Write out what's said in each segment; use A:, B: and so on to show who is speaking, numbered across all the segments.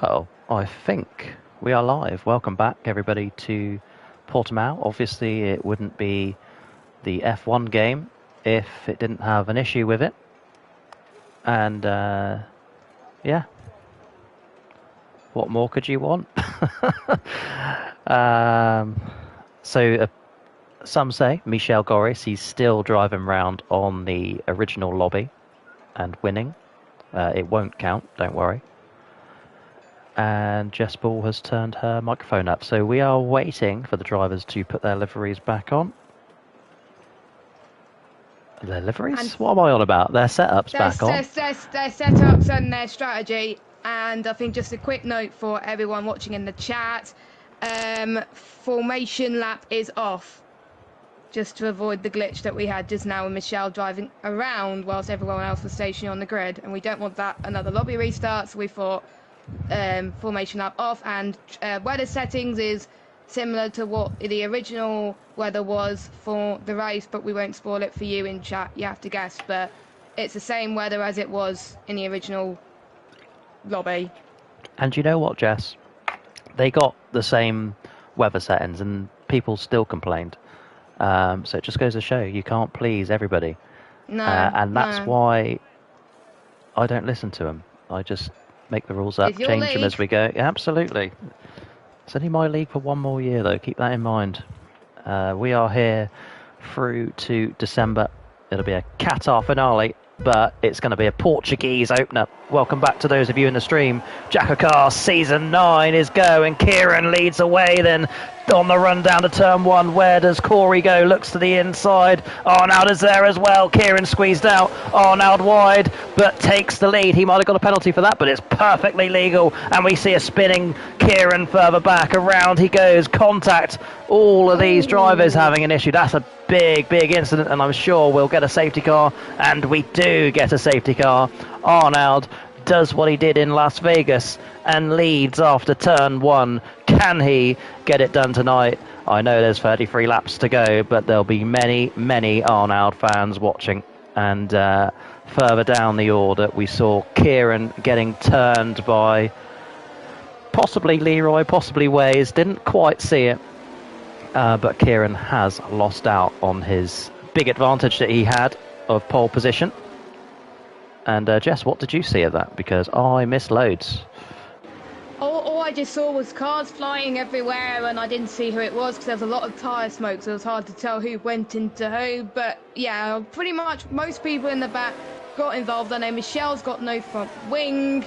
A: Well, I think we are live. Welcome back, everybody, to Portimao. Obviously, it wouldn't be the F1 game if it didn't have an issue with it. And, yeah. What more could you want? Some say Michel Goris, he's still driving around on the original lobby and winning. It won't count, don't worry. And Jess Ball has turned her microphone up. So we are waiting for the drivers to put their liveries back on. Their liveries? What am I on about? Their setups back on.
B: Their setups and their strategy. And I think just a quick note for everyone watching in the chat. Formation lap is off. Just to avoid the glitch that we had just now with Michelle driving around whilst everyone else was stationing on the grid. And we don't want that another lobby restart. So we thought formation lap off. And weather settings is similar to what the original weather was for the race, but we won't spoil it for you in chat. You have to guess, but it's the same weather as it was in the original lobby.
A: And you know what, Jess? They got the same weather settings and people still complained. So it just goes to show you can't please everybody.
B: No,
A: and that's why I don't listen to them. I just make the rules up, change them as we go. Yeah, absolutely. It's only my league for one more year, though. Keep that in mind. We are here through to December. It'll be a Qatar finale, but it's going to be a Portuguese opener. Welcome back to those of you in the stream. JACKOCAR Season 9 is go, and Kieran leads away then on the run down to turn 1. Where does Corey go? Looks to the inside. Arnold is there as well. Kieran squeezed out. Arnold wide, but takes the lead. He might have got a penalty for that, but it's perfectly legal. And we see a spinning Kieran further back. Around he goes. Contact. All of these drivers having an issue. That's a big incident, and I'm sure we'll get a safety car. And we do get a safety car. Arnold does what he did in Las Vegas and leads after turn 1. Can he get it done tonight? I know there's 33 laps to go, but there'll be many Arnold fans watching. And further down the order, we saw Kieran getting turned by possibly Leroy, possibly Waze. Didn't quite see it, but Kieran has lost out on his big advantage that he had of pole position. And Jess, what did you see of that? Because I missed loads.
B: All I just saw was cars flying everywhere, and I didn't see who it was because there was a lot of tyre smoke, so it was hard to tell who went into who. But yeah, pretty much most people in the back got involved. I know Michelle's got no front wing.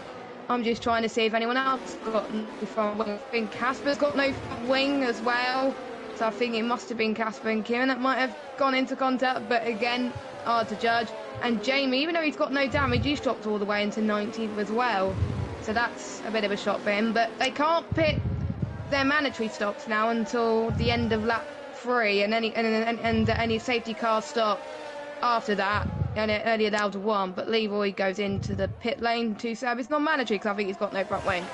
B: I'm just trying to see if anyone else got no front wing. I think Casper's got no front wing as well. So I think it must have been Casper and Kieran that might have gone into contact, but again, hard to judge. And Jamie, even though he's got no damage, he's dropped all the way into 19th as well. So that's a bit of a shock for him. But they can't pit their mandatory stops now until the end of lap 3, and any safety car stop after that, and only allowed 1. But Leroy goes into the pit lane to service non-mandatory because I think he's got no front wing.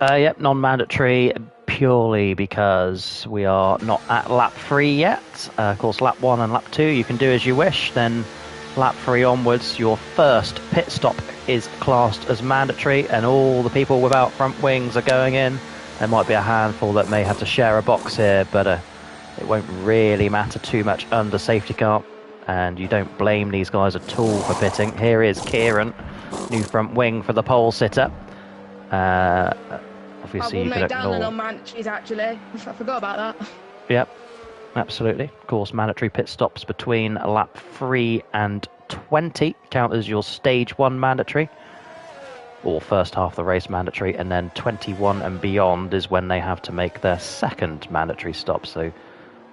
A: Yep, non-mandatory purely because we are not at lap 3 yet. Of course, lap 1 and lap 2 you can do as you wish. Then lap 3 onwards, your first pit stop is classed as mandatory, and all the people without front wings are going in. There might be a handful that may have to share a box here, but it won't really matter too much under safety car, and you don't blame these guys at all for pitting. Here is Kieran, new front wing for the pole sitter. Obviously, you can ignore
B: down the non-mandatories, actually. I forgot about that.
A: Yep, absolutely. Of course, mandatory pit stops between lap 3 and 20 count as your stage 1 mandatory, or first half of the race mandatory, and then 21 and beyond is when they have to make their second mandatory stop. So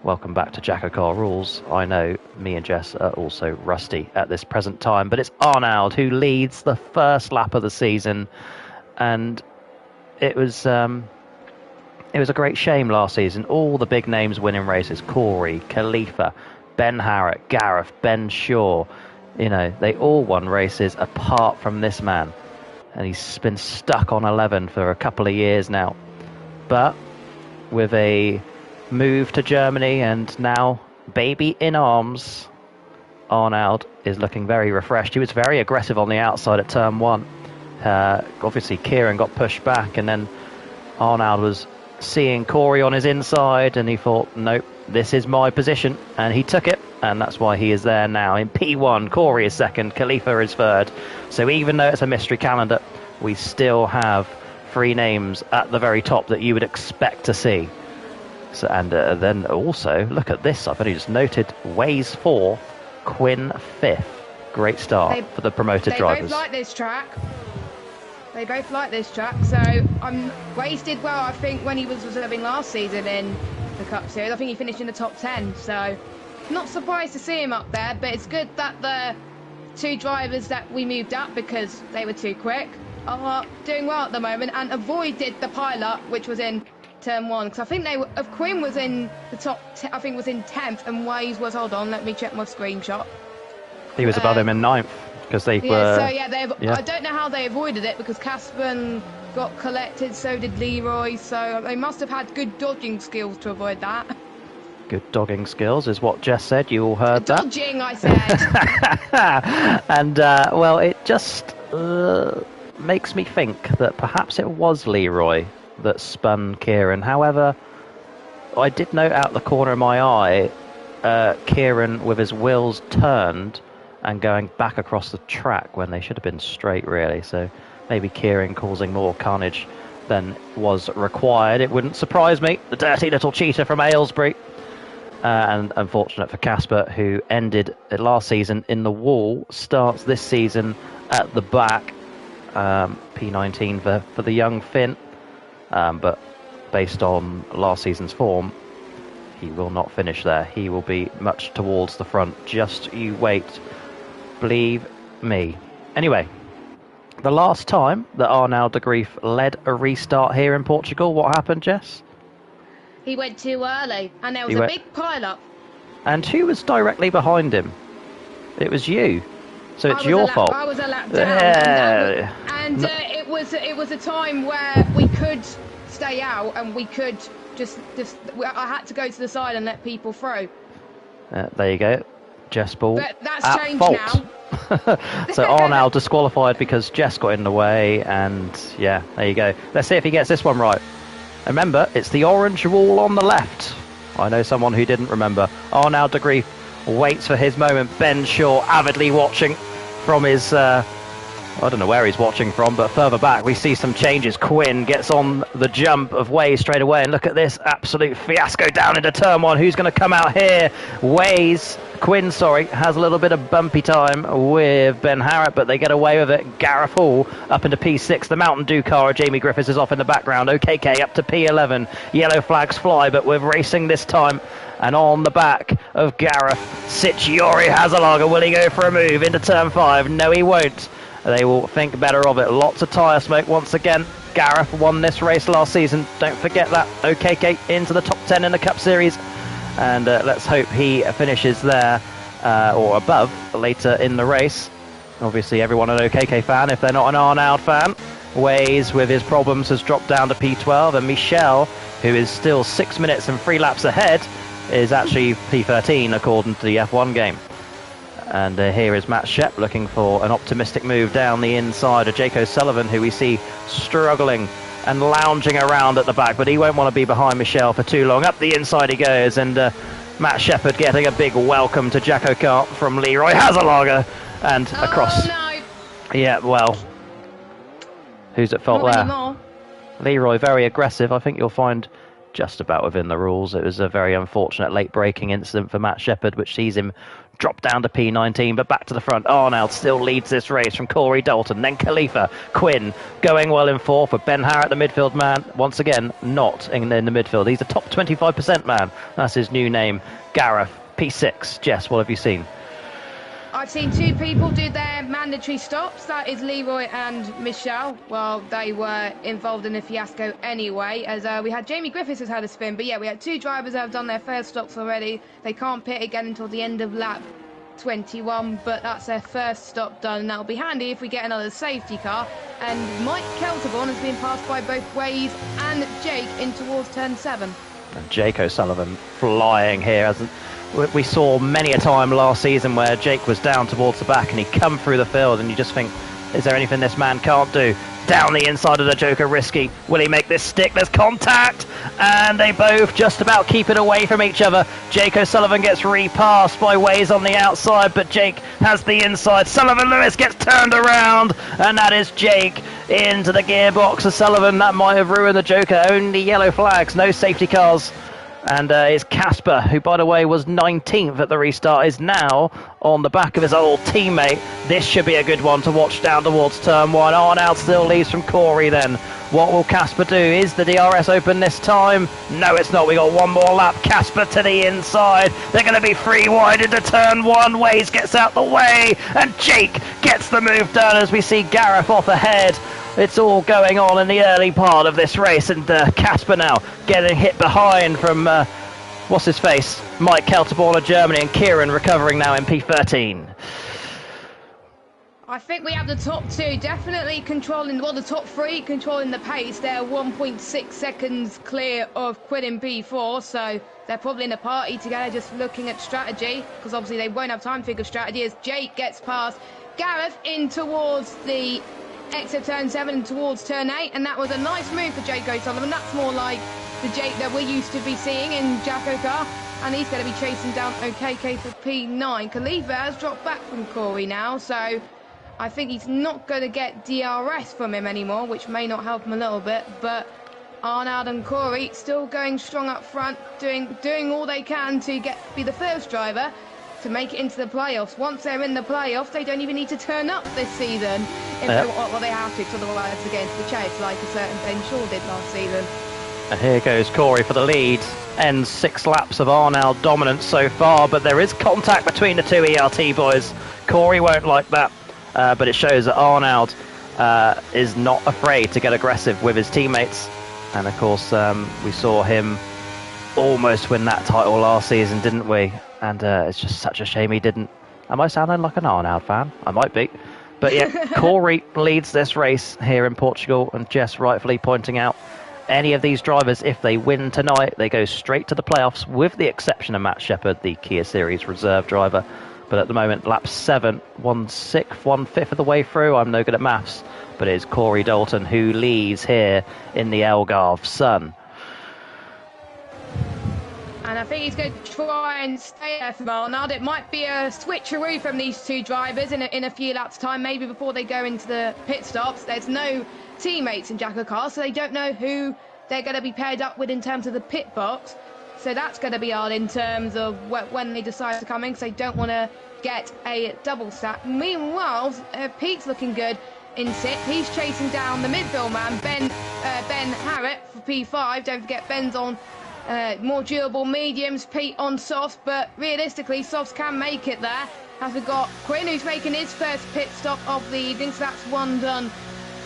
A: welcome back to JACKOCAR rules. I know me and Jess are also rusty at this present time, but it's Arnold who leads the first lap of the season, and it was a great shame last season. All the big names winning races: Corey, Khalifa, Ben Harrett, Gareth, Ben Shaw. You know, they all won races apart from this man. And he's been stuck on 11 for a couple of years now. But with a move to Germany and now baby in arms, Arnold is looking very refreshed. He was very aggressive on the outside at turn 1. Obviously, Kieran got pushed back, and then Arnaud was seeing Corey on his inside, and he thought, nope, this is my position, and he took it, and that's why he is there now. In P1, Corey is second, Khalifa is third. So even though it's a mystery calendar, we still have 3 names at the very top that you would expect to see. So, and then also, look at this, I've only just noted, Waze 4th, Quinn 5th. Great start for the promoted drivers.
B: They both like this track. They both like this track, so Waze did well, I think, when he was reserving last season in the Cup Series. I think he finished in the top 10, so not surprised to see him up there, but it's good that the 2 drivers that we moved up because they were too quick are doing well at the moment and avoided the pileup, which was in turn 1, because I think Quinn was in the top, I think was in 10th, and Waze was, hold on, let me check my screenshot.
A: He was above him in 9th, because they were...
B: So I don't know how they avoided it, because Casper got collected, so did Leroy, so they must have had good dodging skills to avoid that.
A: Good dogging skills is what Jess said, you all heard that.
B: Dodging, I said.
A: And, well, it just makes me think that perhaps it was Leroy that spun Kieran. However, I did note out the corner of my eye, Kieran with his wheels turned and going back across the track when they should have been straight, really. So maybe Kieran causing more carnage than was required. It wouldn't surprise me. The dirty little cheater from Aylesbury. And unfortunate for Casper, who ended last season in the wall, starts this season at the back. P19 for the young Finn. But based on last season's form, he will not finish there. He will be much towards the front. Just you wait. Believe me. Anyway, the last time that Arnaud de Grief led a restart here in Portugal, what happened, Jess?
B: He went too early, and there was a big pile-up.
A: And who was directly behind him? It was you. So it's your fault.
B: I was a lap down. And it was a time where we could stay out, and we could just I had to go to the side and let people through.
A: There you go. Jess Ball.
B: But that's changed now.
A: So Arnaud disqualified because Jess got in the way, and yeah, there you go. Let's see if he gets this one right. Remember, it's the orange wall on the left. I know someone who didn't remember. Arnaud de Grief waits for his moment. Ben Shaw avidly watching from his... I don't know where he's watching from, but further back we see some changes. Quinn gets on the jump of Waze straight away, and look at this absolute fiasco down into turn 1. Who's going to come out here? Quinn, has a little bit of bumpy time with Ben Harrett, but they get away with it. Gareth Hall up into P6. The Mountain Dew car of Jamie Griffiths is off in the background. OKK up to P11. Yellow flags fly, but we're racing this time. And on the back of Gareth sits Yori Hazelager. Will he go for a move into turn 5? No, he won't. They will think better of it. Lots of tyre smoke once again. Gareth won this race last season. Don't forget that. OKK into the top 10 in the Cup Series. And let's hope he finishes there or above later in the race. Obviously, everyone an OKK fan if they're not an Arnaud fan. Waze, with his problems, has dropped down to P12. And Michel, who is still 6 minutes and 3 laps ahead, is actually P13 according to the F1 game. And here is Matt Shep looking for an optimistic move down the inside of Jake O'Sullivan, who we see struggling and lounging around at the back, but he won't want to be behind Michel for too long. Up the inside he goes, and Matt Shepherd getting a big welcome to JACKOCAR from Leroy Hazelager, and across.
B: No.
A: Yeah, well, who's at fault there?
B: Anymore.
A: Leroy, very aggressive. I think you'll find just about within the rules. It was a very unfortunate late braking incident for Matt Shepherd, which sees him drop down to P19, but back to the front. Arnaud still leads this race from Corey Dalton, then Khalifa. Quinn going well in 4th with Ben Harrett, the midfield man. Once again, not in the midfield. He's a top 25% man. That's his new name. Gareth, P6. Jess, what have you seen?
B: I've seen 2 people do their mandatory stops. That is Leroy and Michel. Well, they were involved in the fiasco anyway, as we had Jamie Griffiths has had a spin. But yeah, we had 2 drivers that have done their first stops already. They can't pit again until the end of lap 21, but that's their first stop done. And that'll be handy if we get another safety car. And Mike Kelterborn has been passed by both Waze and Jake in towards turn 7.
A: And Jake O'Sullivan flying here. We saw many a time last season where Jake was down towards the back and he'd come through the field, and you just think, Is there anything this man can't do? Down the inside of the Joker, risky. Will he make this stick? There's contact, and they both just about keep it away from each other. Jake O'Sullivan gets repassed by Waze on the outside, but Jake has the inside. Sullivan Lewis gets turned around, and that is Jake into the gearbox of Sullivan. That might have ruined the Joker. Only yellow flags, no safety cars. And it's Casper, who, by the way, was 19th at the restart, is now on the back of his old teammate. This should be a good one to watch down towards turn 1. Arnoud still leads from Corey then. What will Casper do? Is the DRS open this time? No, it's not. We got one more lap. Casper to the inside. They're going to be free wide into turn 1. Waze gets out the way, and Jake gets the move done as we see Gareth off ahead. It's all going on in the early part of this race, and Casper now getting hit behind from, what's his face? Mike Kelterborn of Germany, and Kieran recovering now in P13.
B: I think we have the top two definitely controlling, well, the top three controlling the pace. They're 1.6 seconds clear of Quinn in P4, so they're probably in a party together just looking at strategy, because obviously they won't have time to figure strategy as Jake gets past Gareth in towards the exit turn 7 and towards turn 8, and that was a nice move for Jake O'Sullivan. That's more like the Jake that we're used to be seeing in JACKOCAR, and he's going to be chasing down OKK for P9. Khalifa has dropped back from Corey now, so I think he's not going to get DRS from him anymore, which may not help him a little bit, but Arnoud and Corey still going strong up front, doing all they can to be the first driver to make it into the playoffs. Once they're in the playoffs, they don't even need to turn up this season if they have to, because otherwise it's against the chase, like a certain Ben Shaw did last season.
A: And here goes Corey for the lead. Ends 6 laps of Arnoud dominance so far, but there is contact between the two ERT boys. Corey won't like that, but it shows that Arnoud is not afraid to get aggressive with his teammates. And of course, we saw him almost win that title last season, didn't we? And it's just such a shame he didn't. Am I sounding like an Arnoud fan? I might be. But yeah, Corey leads this race here in Portugal, and Jess rightfully pointing out any of these drivers, if they win tonight, they go straight to the playoffs, with the exception of Matt Shepherd, the Kia Series reserve driver. But at the moment, lap 7, 1/6, 1/5 of the way through. I'm no good at maths, but it is Corey Dalton who leads here in the Algarve sun.
B: And I think he's going to try and stay there for Arnoud. It might be a switcheroo from these two drivers in a few laps' time, maybe before they go into the pit stops. There's no teammates in JACKOCAR, so they don't know who they're going to be paired up with in terms of the pit box. So that's going to be hard in terms of when they decide to come in, because they don't want to get a double stack. Meanwhile, Pete's looking good in sixth. He's chasing down the midfield man, Ben Harrett for P5. Don't forget Ben's on more durable mediums, Pete on softs, but realistically softs can make it there. As we've got Quinn, who's making his first pit stop of the evening, so that's one done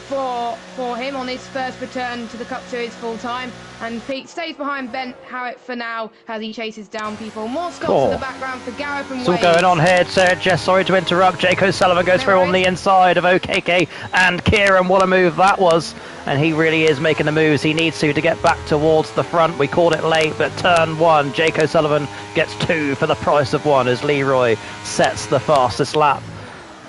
B: for him on his first return to the Cup Series full time. And Pete stays behind Ben Harrett for now as he chases down people. More stops in the background for Gareth and Wade.
A: It's all going on here, so Jess, sorry to interrupt. Jake O'Sullivan goes through on the inside of OKK, and Kieran, what a move that was. And he really is making the moves he needs to get back towards the front. We called it late, but turn 1, Jake O'Sullivan gets 2 for the price of 1 as Leroy sets the fastest lap.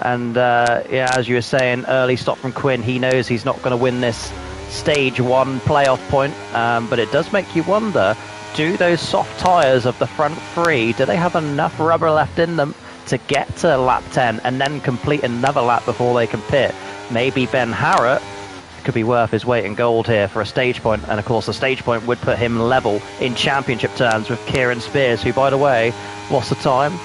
A: And yeah, as you were saying, early stop from Quinn. He knows he's not going to win this stage 1 playoff point, but it does make you wonder, do those soft tyres of the front 3, do they have enough rubber left in them to get to lap 10 and then complete another lap before they can pit? Maybe Ben Harrett could be worth his weight in gold here for a stage point, and of course the stage point would put him level in championship terms with Kieran Spears, who, by the way, what's the time?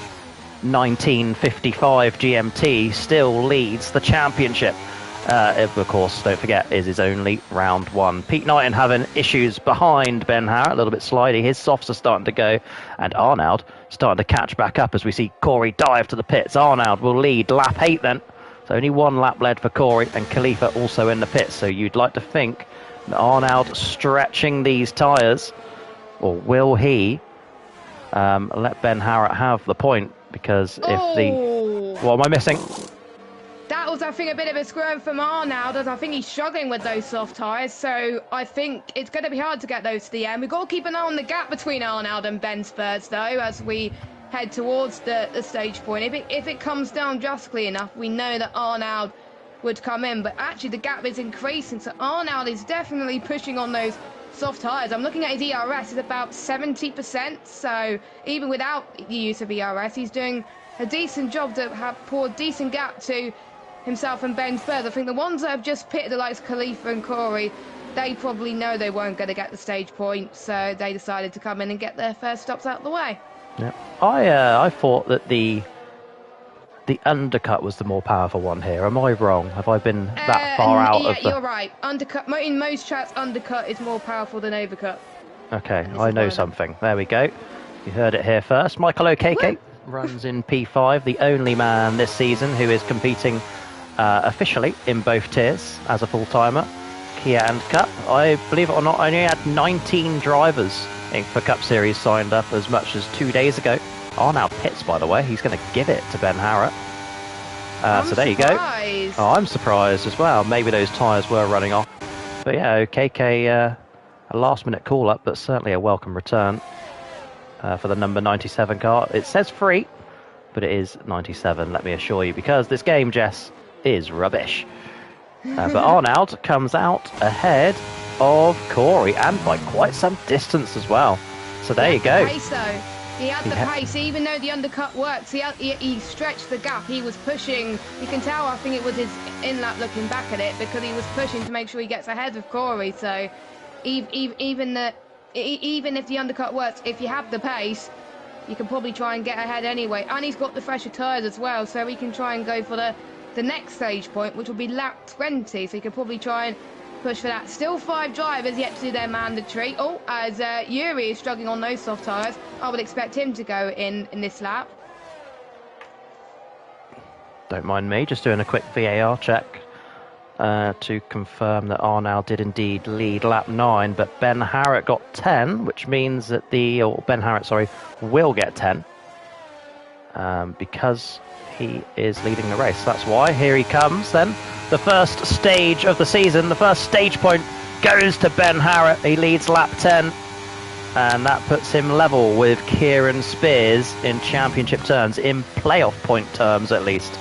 A: 19:55 GMT, still leads the championship. Of course, don't forget, is his only round 1. Pete Knighton having issues behind Ben Harrett, a little bit slidey. His softs are starting to go, and Arnoud starting to catch back up as we see Corey dive to the pits. Arnoud will lead lap 8 then. So only 1 lap led for Corey, and Khalifa also in the pits. So you'd like to think that Arnoud stretching these tyres, or will he let Ben Harrett have the point? Because if the... What am I missing?
B: That was, I think, a bit of a squirm from Arnoud, as I think he's struggling with those soft tyres. So I think it's going to be hard to get those to the end. We've got to keep an eye on the gap between Arnoud and Ben Spurs, though, as we head towards the stage point. If it comes down drastically enough, we know that Arnoud would come in, but actually the gap is increasing, so Arnold is definitely pushing on those soft tyres. I'm looking at his ERS, it's about 70%, so even without the use of ERS, he's doing a decent job to have poured a decent gap to himself and Ben Spurs. I think the ones that have just pitted, the likes of Khalifa and Corey, they probably know they weren't going to get the stage point, so they decided to come in and get their first stops out of the way.
A: Yeah, I thought that the undercut was the more powerful one here. Am I wrong? Have I been that far out of the...
B: Yeah, you're right. Undercut, in most tracks, undercut is more powerful than overcut.
A: Okay, I know something. There we go. You heard it here first. Michael O'Keke runs in P5, the only man this season who is competing officially in both tiers as a full-timer, Kia and Cup. I believe it or not, I only had 19 drivers for Cup Series signed up as much as 2 days ago. Now pits, by the way. He's going to give it to Ben Harrott. So there you go. Oh, I'm surprised as well. Maybe those tyres were running off. But yeah, OKK, a last-minute call-up, but certainly a welcome return for the number 97 car. It says free, but it is 97, let me assure you, because this game, Jess, is rubbish. But Arnold comes out ahead of Corey, and by quite some distance as well. So there you go.
B: He had the pace, even though the undercut works. He stretched the gap. He was pushing. You can tell, I think it was his in-lap looking back at it, because he was pushing to make sure he gets ahead of Corey. So even if the undercut works, if you have the pace, you can probably try and get ahead anyway. And he's got the fresher tyres as well, so he can try and go for the next stage point, which will be lap 20. So he could probably try and push for that. Still 5 drivers yet to do their mandatory. Oh, as Yuri is struggling on those soft tyres, I would expect him to go in this lap.
A: Don't mind me, just doing a quick VAR check to confirm that Arnold did indeed lead lap 9, but Ben Harrott got 10, which means that Ben Harrott, will get 10 because he is leading the race. That's why. Here he comes then. The first stage of the season, the first stage point goes to Ben Harrott. He leads lap 10, and that puts him level with Kieran Spears in championship terms, in playoff point terms at least.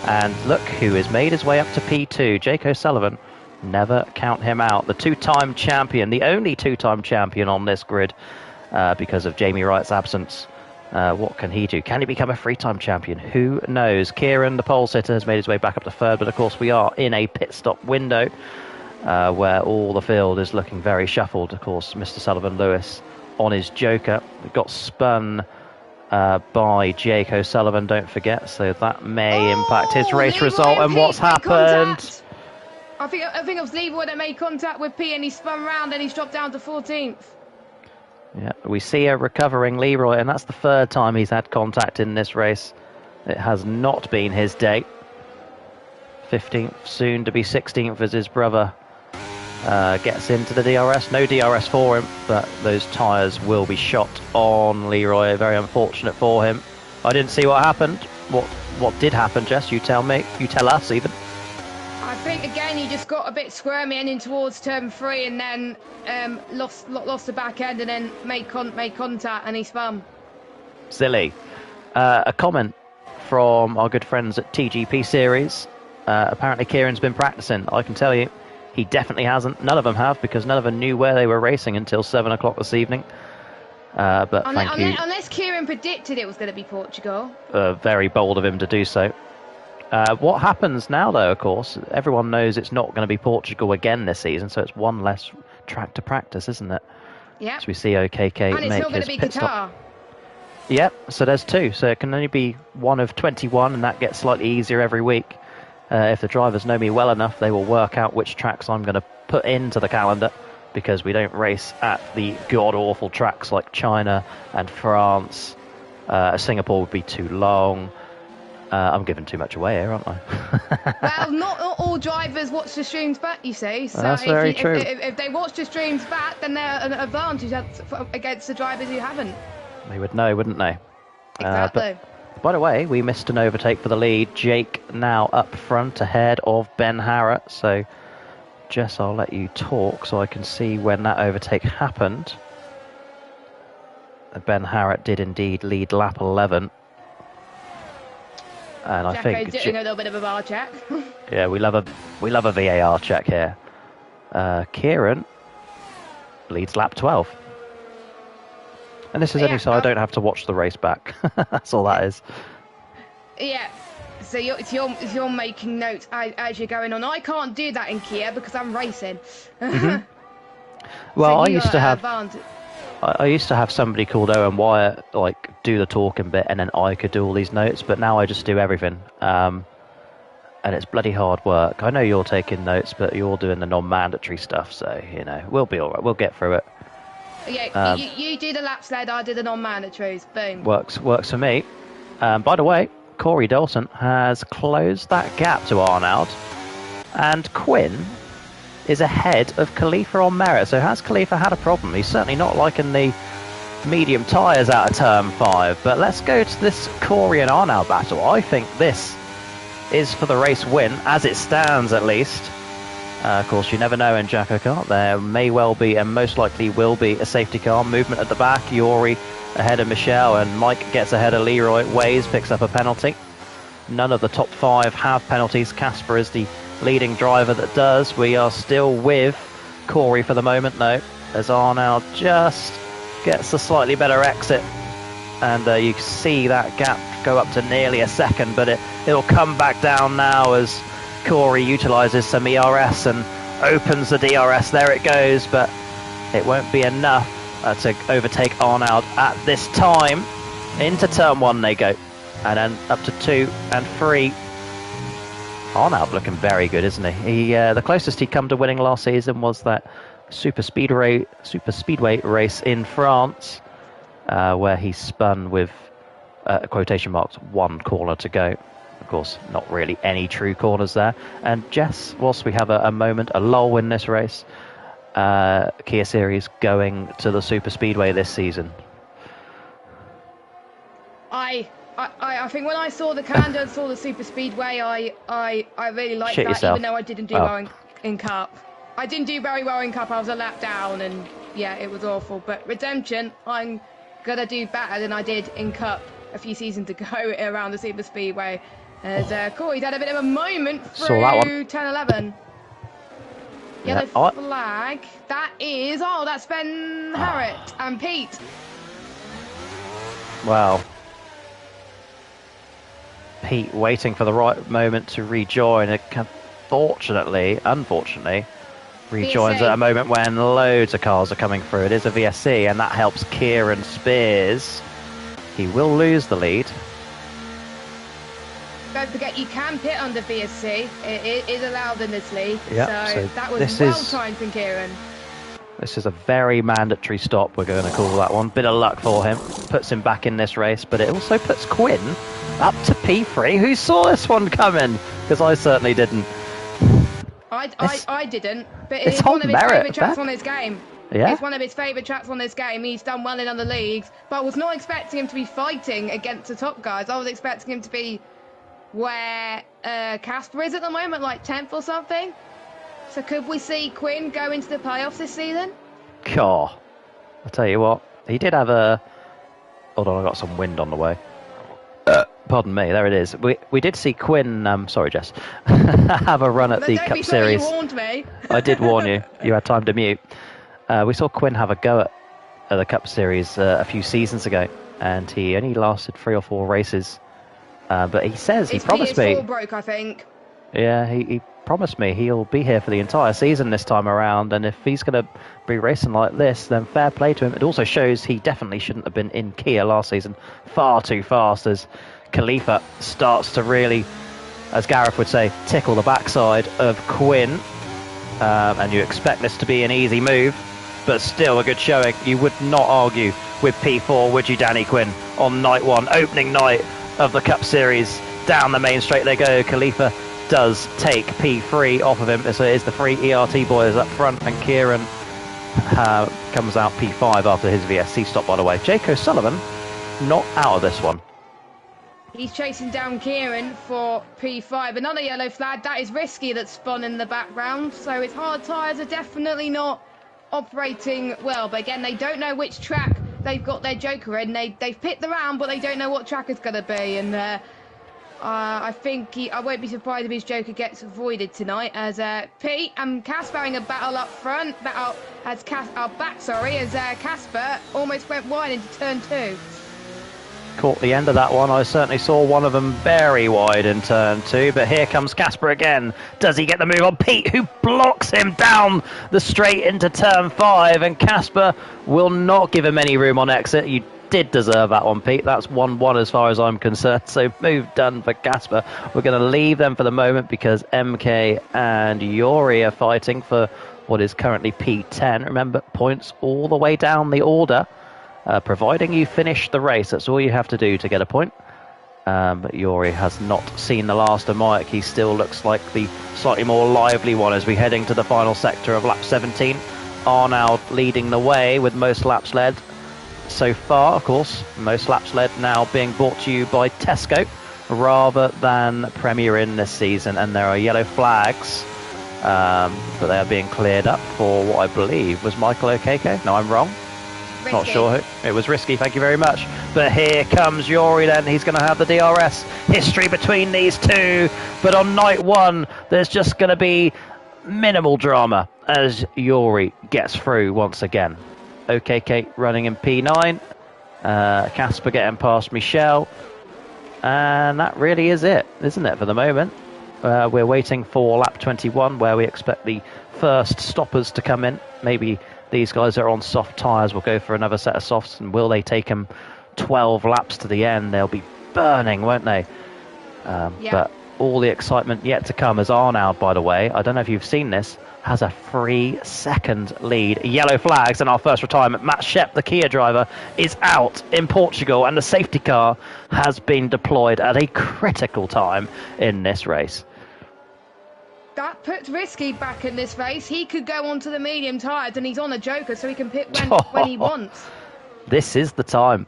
A: And look who has made his way up to P2. Jake O'Sullivan, never count him out. The two-time champion, the only two-time champion on this grid because of Jamie Wright's absence. What can he do? Can he become a 3-time champion? Who knows? Kieran, the pole sitter, has made his way back up to 3rd, but of course we are in a pit stop window where all the field is looking very shuffled. Of course, Mr. Sullivan Lewis on his Joker got spun by Jake O'Sullivan, don't forget, so that may impact his race result. And what's happened?
B: I think it was Leroy that made contact with P, and he spun round and he's dropped down to 14th.
A: Yeah, we see a recovering Leroy, and that's the 3rd time he's had contact in this race. It has not been his day. 15th, soon to be 16th, as his brother gets into the DRS. No DRS for him, but those tyres will be shot on Leroy. Very unfortunate for him. I didn't see what happened. What did happen, Jess? You tell me. You tell us, even.
B: I think, again, he just got a bit squirmy and in towards turn 3, and then lost the back end, and then made contact, and he spun.
A: Silly. A comment from our good friends at TGP Series. Apparently Kieran's been practicing. I can tell you, he definitely hasn't. None of them have, because none of them knew where they were racing until 7 o'clock this evening. But thank you.
B: Unless Kieran predicted it was going to be Portugal.
A: Very bold of him to do so. What happens now, though, of course, everyone knows it's not going to be Portugal again this season, so it's one less track to practice, isn't it?
B: Yeah.
A: So we see OKK
B: and it's
A: make
B: not going
A: his
B: to be
A: pit
B: Qatar.
A: stop. Yep, so there's 2, so it can only be one of 21, and that gets slightly easier every week. If the drivers know me well enough, they will work out which tracks I'm going to put into the calendar, because we don't race at the god-awful tracks like China and France. Singapore would be too long. I'm giving too much away here, aren't I?
B: Well, not all drivers watch the streams back, you see. So
A: that's very true.
B: If they watch the streams back, then they're an advantage against the drivers who haven't.
A: They would know, wouldn't they?
B: Exactly.
A: But, by the way, we missed an overtake for the lead. Jake now up front ahead of Ben Harrott. So, Jess, I'll let you talk so I can see when that overtake happened. Ben Harrott did indeed lead lap 11. And I think
B: doing a little bit of a bar check.
A: Yeah, we love a VAR check here. Kieran leads lap 12. And this is only so I don't have to watch the race back. That's all that is.
B: Yeah. So you're making notes as you're going on. I can't do that in Kia because I'm racing.
A: Well,
B: so
A: I used to have somebody called Owen Wyatt like do the talking bit, and then I could do all these notes. But now I just do everything, and it's bloody hard work. I know you're taking notes, but you're doing the non-mandatory stuff, so you know we'll be all right. We'll get through it.
B: Yeah, you do the lap sled, I do the non-mandatories. Boom.
A: Works for me. By the way, Corey Dalton has closed that gap to Arnaud, and Quinn is ahead of Khalifa on merit. So has Khalifa had a problem? He's certainly not liking the medium tyres out of turn 5. But let's go to this Corey and Arnaud battle. I think this is for the race win, as it stands at least. Of course, you never know in JACKOCAR. There may well be, and most likely will be, a safety car movement at the back. Yori ahead of Michelle, and Mike gets ahead of Leroy. Waze picks up a penalty. None of the top 5 have penalties. Casper is the leading driver that does. We are still with Corey for the moment, though, as Arnaud just gets a slightly better exit. And you see that gap go up to nearly a second, but it'll come back down now as Corey utilises some ERS and opens the DRS. There it goes, but it won't be enough to overtake Arnaud at this time. Into turn 1 they go, and then up to 2 and 3. Arnaud looking very good, isn't he? The closest he'd come to winning last season was that super speedway race in France, where he spun with quotation marks 1 corner to go. Of course, not really any true corners there. And Jess, whilst we have a moment, a lull in this race, Kia Series going to the super speedway this season.
B: I think when I saw the calendar and saw the super speedway, I really liked that,
A: yourself.
B: even though I didn't do well in Cup. I didn't do very well in Cup. I was a lap down, and yeah, it was awful. But Redemption, I'm gonna do better than I did in Cup a few seasons ago around the super speedway. As Corey's had a bit of a moment through 10-11. Yellow flag. That is, that's Ben Harriott and Pete.
A: Wow. Pete waiting for the right moment to rejoin. Unfortunately, rejoins at a moment when loads of cars are coming through. It is a VSC, and that helps Kieran Spears. He will lose the lead.
B: Don't forget, you can pit under VSC. It is allowed in this league.
A: Yep,
B: so that was well timed from Kieran.
A: This is a very mandatory stop, we're going to call that one. Bit of luck for him. Puts him back in this race, but it also puts Quinn up to P3. Who saw this one coming? Because I certainly didn't.
B: I didn't, but it's one of his favourite tracks on this game.
A: Yeah.
B: It's one of his favourite tracks on this game. He's done well in other leagues, but I was not expecting him to be fighting against the top guys. I was expecting him to be where Casper is at the moment, like 10th or something. So could we see Quinn go into the playoffs this season?
A: God, I'll tell you what, he did have a... Hold on, I got some wind on the way. Pardon me, there it is. We did see Quinn, sorry Jess, have a run at the Cup Series.
B: You warned me.
A: I did warn you. You had time to mute. We saw Quinn have a go at the Cup Series a few seasons ago, and he only lasted 3 or 4 races. But he says, he promised me...
B: His broke, I think.
A: Yeah, he promised me he'll be here for the entire season this time around, and if he's going to be racing like this, then fair play to him. It also shows he definitely shouldn't have been in Kia last season. Far too fast, as Khalifa starts to really, as Gareth would say, tickle the backside of Quinn. And you expect this to be an easy move, but still a good showing. You would not argue with P4, would you, Danny Quinn, on night 1, opening night of the Cup Series. Down the main straight they go. Khalifa does take P3 off of him, so it is the 3 ERT boys up front, and Kieran comes out P5 after his VSC stop, by the way. Jake O'Sullivan not out of this one.
B: He's chasing down Kieran for P5. Another yellow flag. That is risky, that's spun in the background, so his hard tyres are definitely not operating well. But again, they don't know which track they've got their Joker in. They've picked the round, but they don't know what track it's going to be. And I think I won't be surprised if his Joker gets avoided tonight, as Pete and Casper having a battle up front, as Casper almost went wide into turn 2.
A: Caught the end of that one. I certainly saw one of them very wide in turn 2, but here comes Casper again. Does he get the move on Pete, who blocks him down the straight into turn 5, and Casper will not give him any room on exit. You did deserve that one, Pete. That's 1-1 as far as I'm concerned, so move done for Casper. We're going to leave them for the moment because MK and Yuri are fighting for what is currently P10. Remember, points all the way down the order. Providing you finish the race, that's all you have to do to get a point. But Yuri has not seen the last of Mike. He still looks like the slightly more lively one as we head into the final sector of lap 17. Arnaud leading the way with most laps led so far, of course. Most laps led now being brought to you by Tesco rather than Premier Inn this season. And there are yellow flags, but they are being cleared up for what I believe was Michael Okeke. No, I'm wrong.
B: Risky.
A: Not sure who. It was risky, thank you very much. But here comes Yuri then. He's going to have the DRS history between these two. But on night 1, there's just going to be minimal drama as Yuri gets through once again. OKK running in P9. Casper getting past Michelle. And that really is it, isn't it, for the moment? We're waiting for lap 21 where we expect the first stoppers to come in. Maybe these guys that are on soft tyres will go for another set of softs, and will they take them 12 laps to the end? They'll be burning, won't they?
B: Yeah.
A: But all the excitement yet to come as Arnaud, by the way, I don't know if you've seen this, has a 3-second lead. Yellow flags and our first retirement. Matt Shep, the Kia driver, is out in Portugal, and the safety car has been deployed at a critical time in this race.
B: That puts Risky back in this race. He could go onto the medium tyres, and he's on a Joker, so he can pit when he wants.
A: This is the time.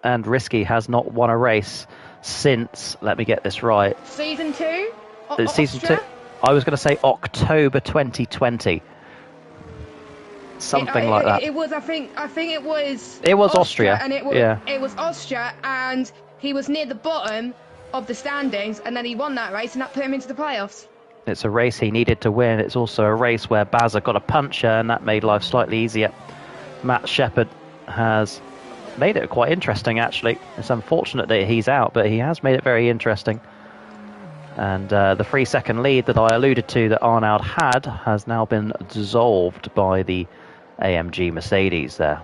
A: And Risky has not won a race since, let me get this right.
B: Season 2?
A: Season 2? I was going to say October 2020. Something like that.
B: It was, I think it was...
A: It was Austria.
B: And it was Austria, and he was near the bottom of the standings, and then he won that race, and that put him into the playoffs.
A: It's a race he needed to win. It's also a race where Bazza got a puncher, and that made life slightly easier. Matt Shepherd has made it quite interesting, actually. It's unfortunate that he's out, but he has made it very interesting. And the 3-second lead that I alluded to that Arnaud had has now been dissolved by the AMG Mercedes there.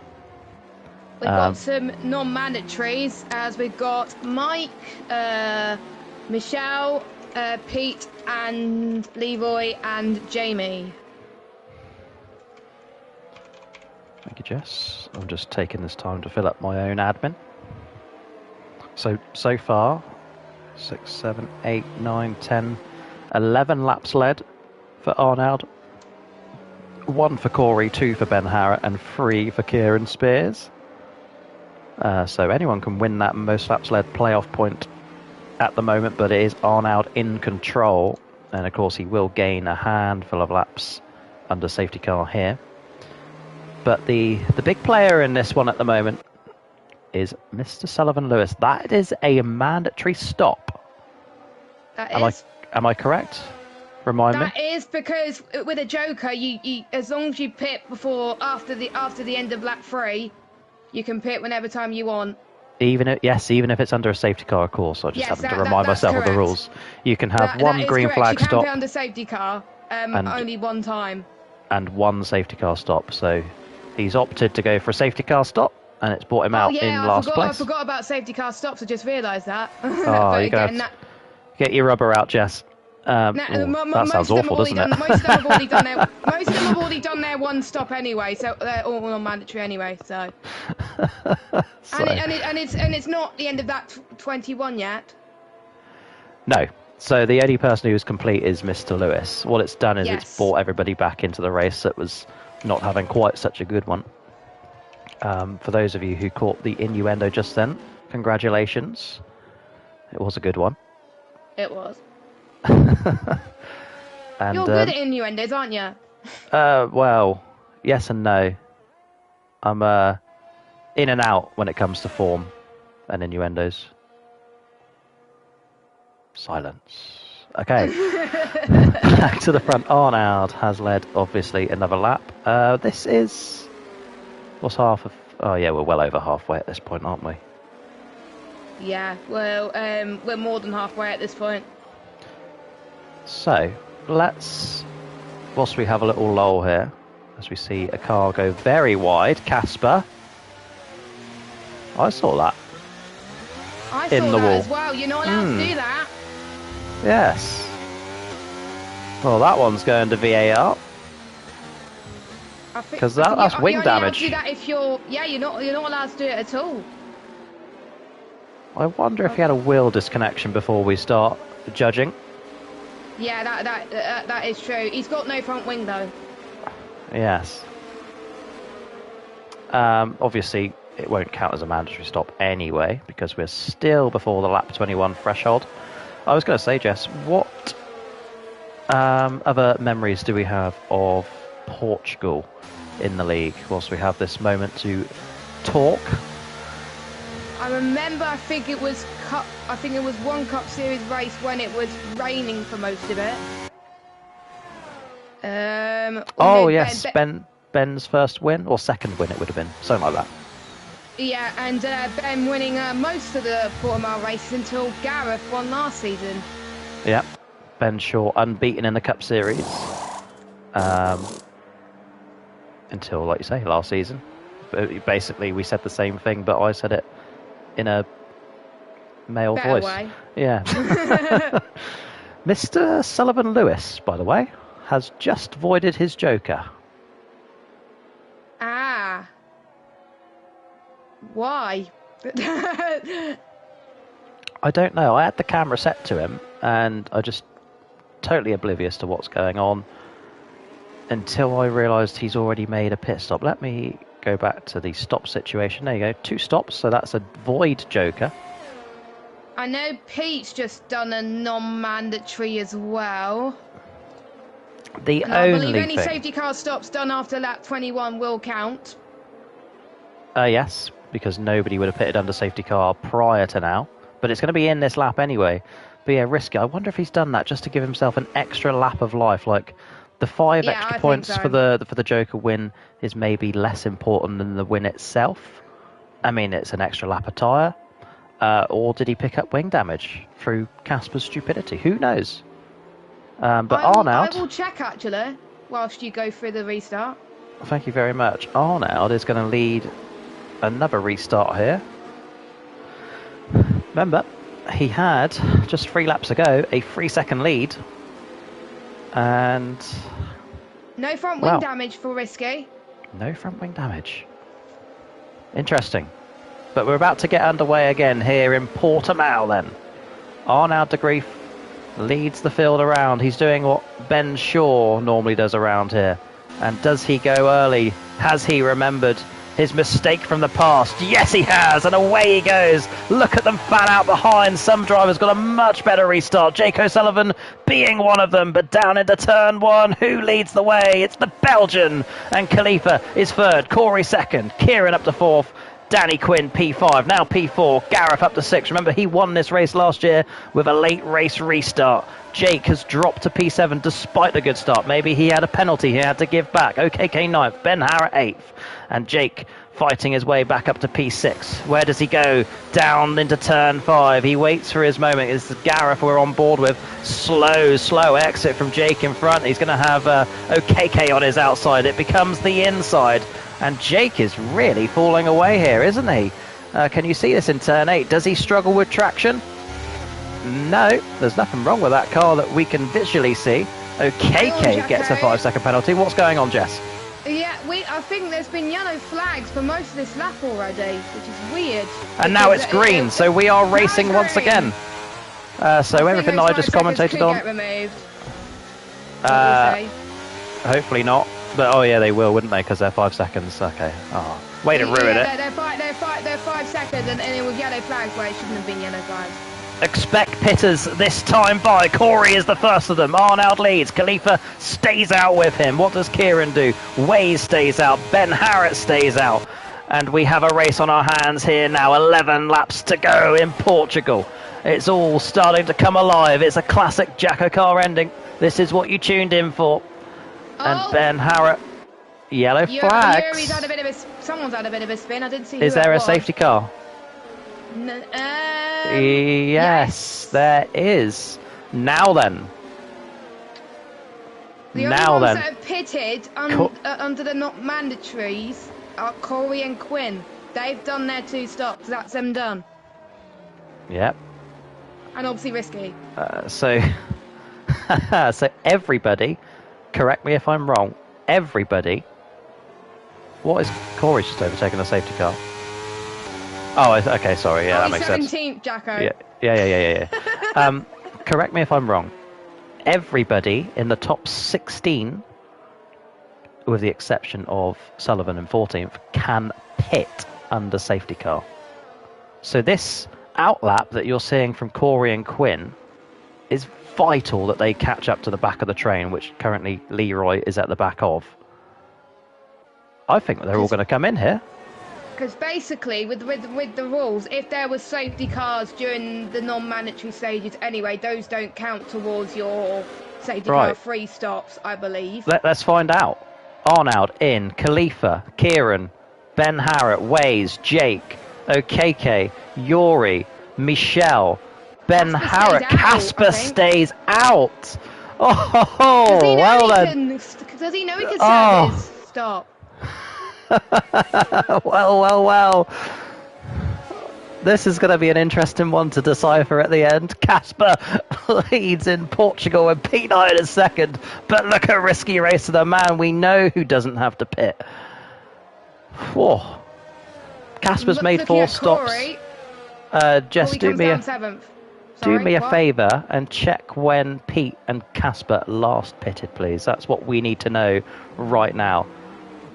B: We've got some non-mandatories, as we've got Mike, Michelle, Pete and Leroy and Jamie.
A: Thank you, Jess. I'm just taking this time to fill up my own admin. So far, 6, 7, 8, 9, 10, 11 laps led for Arnaud. 1 for Corey, 2 for Ben Harrett, and 3 for Kieran Spears. So anyone can win that most laps led playoff point at the moment, but it is Arnaud in control, and of course he will gain a handful of laps under safety car here. But the big player in this one at the moment is Mr. Sullivan Lewis. That is a mandatory stop. Am I correct? Remind me.
B: That is, because with a Joker, you as long as you pit after the end of lap 3, you can pit whenever time you want. Even
A: if it's under a safety car, of course. I just happen to remind myself of the rules. You can have one green flag stop.
B: You can pit under safety car, only one time.
A: And one safety car stop. So he's opted to go for a safety car stop, and it's brought him out in last place.
B: I forgot about safety car stops. I just realised that.
A: Oh, you get your rubber out, Jess. That sounds awful, doesn't it?
B: Most of them have already done their. Most of them have already done their one stop anyway, so they're all non-mandatory anyway. So. And it's not the end of that 21 yet.
A: No. So the only person who's complete is Mr. Lewis. What it's done is it's brought everybody back into the race that was not having quite such a good one. For those of you who caught the innuendo just then, congratulations. It was a good one.
B: It was.
A: And,
B: you're good at innuendos, aren't you?
A: Well, yes and no. I'm in and out when it comes to form and innuendos. Silence. Okay. Back to the front. Arnaud has led, obviously, another lap. This is... What's half of... Oh, yeah, we're well over halfway at this point, aren't we?
B: Yeah, well, we're more than halfway at this point.
A: So, let's... Whilst we have a little lull here, as we see a car go very wide. Casper. I saw that.
B: I saw that as well. You're not allowed to do that.
A: Yes. Well, that one's going to VAR. Because that's wing damage.
B: You're not allowed to do that if you're... Yeah, you're not allowed to do it at all.
A: I wonder if he had a wheel disconnection before we start judging.
B: Yeah, that is true. He's got no front wing though.
A: Yes. Obviously, it won't count as a mandatory stop anyway because we're still before the lap 21 threshold. I was going to say, Jess, what other memories do we have of Portugal in the league? Whilst we have this moment to talk.
B: I remember. I think it was one Cup Series race when it was raining for most of it.
A: Oh yes, Ben's first win or second win it would have been, something like that.
B: Yeah, and Ben winning most of the Portimao races until Gareth won last season.
A: Yeah, Ben Shaw unbeaten in the Cup Series until, like you say, last season. But basically, we said the same thing, but I said it in a male
B: Better
A: voice.
B: way.
A: Yeah. Mr. Sullivan Lewis, by the way, has just voided his Joker.
B: Ah. Why?
A: I don't know. I had the camera set to him and I just totally oblivious to what's going on until I realised he's already made a pit stop. Let me go back to the stop situation. There you go. 2 stops, so that's a void Joker.
B: I know Pete's just done a non-mandatory as well.
A: The
B: and
A: only
B: I believe any
A: thing...
B: safety car stops done after lap 21 will count.
A: Yes, because nobody would have pitted under safety car prior to now. But it's going to be in this lap anyway. But yeah, risky. I wonder if he's done that just to give himself an extra lap of life. Like, the 5 extra points for the Joker win is maybe less important than the win itself. I mean, it's an extra lap of tyre. Or did he pick up wing damage through Casper's stupidity? Who knows? But Arnaud...
B: I will check, actually, whilst you go through the restart.
A: Thank you very much. Arnaud is going to lead another restart here. Remember, he had, just 3 laps ago, a 3-second lead. And...
B: No front wing damage for Risky.
A: No front wing damage. Interesting. But we're about to get underway again here in Portimao then. Arnaud de Grief leads the field around. He's doing what Ben Shaw normally does around here. And does he go early? Has he remembered his mistake from the past? Yes, he has. And away he goes. Look at them fan out behind. Some drivers got a much better restart. Jake O'Sullivan being one of them. But down into turn 1, who leads the way? It's the Belgian. And Khalifa is 3rd. Corey 2nd. Kieran up to 4th. Danny Quinn P5, now P4, Gareth up to 6. Remember, he won this race last year with a late race restart. Jake has dropped to P7 despite the good start. Maybe he had a penalty he had to give back. OKK 9th, Ben Harrett 8th. And Jake fighting his way back up to P6. Where does he go? Down into turn 5. He waits for his moment. It's Gareth we're on board with. Slow exit from Jake in front. He's going to have OKK on his outside. It becomes the inside. And Jake is really falling away here, isn't he? Can you see this in turn 8? Does he struggle with traction? No, there's nothing wrong with that car that we can visually see. OKK gets a 5-second penalty. What's going on, Jess?
B: Yeah, I think there's been yellow flags for most of this lap already, which is weird.
A: And now it's green, so we are racing once again. So everything that I just commentated on. Hopefully not. But, oh yeah, they will, wouldn't they? Because they're 5 seconds. Okay. Oh, way to ruin it.
B: They're 5 seconds, and it was yellow flags where it shouldn't have been yellow flags.
A: Expect pitters this time by. Corey is the first of them. Arnaud leads. Khalifa stays out with him. What does Kieran do? Waze stays out. Ben Harrett stays out. And we have a race on our hands here now. 11 laps to go in Portugal. It's all starting to come alive. It's a classic JACKOCAR ending. This is what you tuned in for. And Ben Harrett, yellow flags.
B: Someone's had a bit of a spin. I didn't see.
A: Is there a safety car? Yes, there is. Now then.
B: The only ones that have pitted under the not mandatories are Corey and Quinn. They've done their 2 stops. That's them done.
A: Yep.
B: And obviously risky.
A: So everybody, correct me if I'm wrong, everybody, what is Corey's just overtaking the safety car? Oh, okay, sorry, yeah, that makes
B: 17th,
A: sense.
B: Jacko.
A: Yeah. Correct me if I'm wrong. Everybody in the top 16, with the exception of Sullivan in 14th, can pit under safety car. So this outlap that you're seeing from Corey and Quinn is vital that they catch up to the back of the train, which currently Leroy is at the back of. I think they're all going to come in here.
B: Because basically, with the rules, if there were safety cars during the non-mandatory stages anyway, those don't count towards your safety car free stops, I believe.
A: Let's find out. Arnaud in, Khalifa, Kieran, Ben Harrett, Waze, Jake, Okeke, Yuri, Michelle, Ben Harrett, Casper stays out. Oh, well then.
B: Does he know he can set his stop?
A: Well. This is going to be an interesting one to decipher at the end. Casper leads in Portugal and Pete Knight is second. But look at risky race of the man we know who doesn't have to pit. Whoa. Casper's made 4 stops. Jess, do me a favour and check when Pete and Casper last pitted, please. That's what we need to know right now.